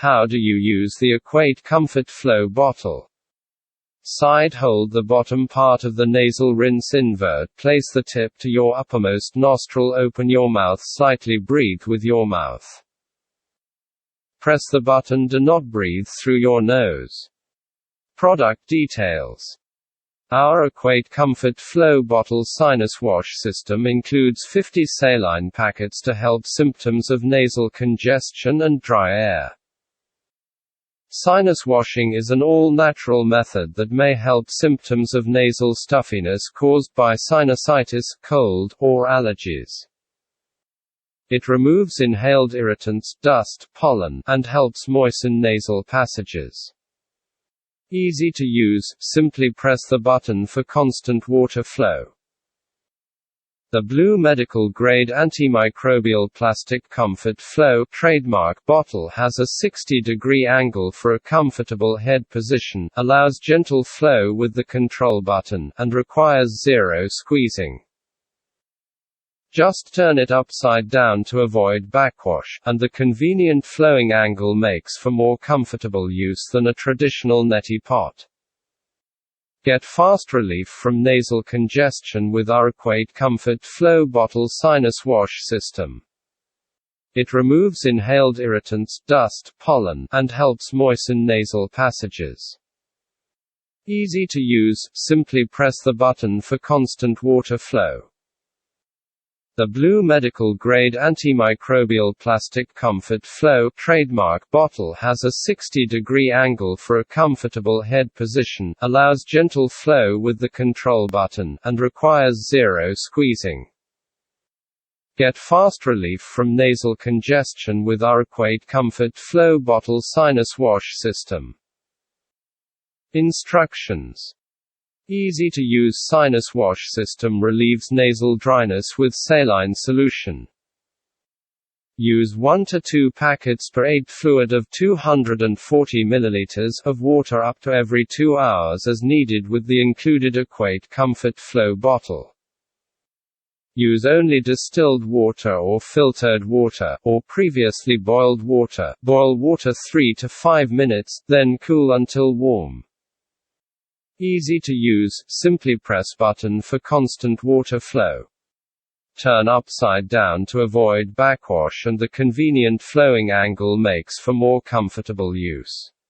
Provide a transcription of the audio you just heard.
How do you use the Equate Comfort Flow bottle? Side hold the bottom part of the nasal rinse invert, place the tip to your uppermost nostril, open your mouth slightly, breathe with your mouth. Press the button, do not breathe through your nose. Product details. Our Equate Comfort Flow Bottle Sinus Wash System includes 50 saline packets to help symptoms of nasal congestion and dry air. Sinus washing is an all-natural method that may help symptoms of nasal stuffiness caused by sinusitis, cold, or allergies. It removes inhaled irritants, dust, pollen, and helps moisten nasal passages. Easy to use, simply press the button for constant water flow. The blue medical-grade antimicrobial plastic Comfort Flow trademark bottle has a 60-degree angle for a comfortable head position, allows gentle flow with the control button, and requires zero squeezing. Just turn it upside down to avoid backwash, and the convenient flowing angle makes for more comfortable use than a traditional Neti Pot. Get fast relief from nasal congestion with our Equate Comfort Flow Bottle Sinus Wash System. It removes inhaled irritants, dust, pollen, and helps moisten nasal passages. Easy to use, simply press the button for constant water flow. The blue medical-grade antimicrobial plastic Comfort Flow trademark bottle has a 60-degree angle for a comfortable head position, allows gentle flow with the control button, and requires zero squeezing. Get fast relief from nasal congestion with our Equate Comfort Flow Bottle Sinus Wash System. Instructions. Easy to use sinus wash system relieves nasal dryness with saline solution. Use 1 to 2 packets per 8 fluid of 240 ml of water up to every 2 hours as needed with the included Equate Comfort Flow bottle. Use only distilled water or filtered water, or previously boiled water. Boil water 3 to 5 minutes, then cool until warm. Easy to use, simply press button for constant water flow. Turn upside down to avoid backwash, and the convenient flowing angle makes for more comfortable use.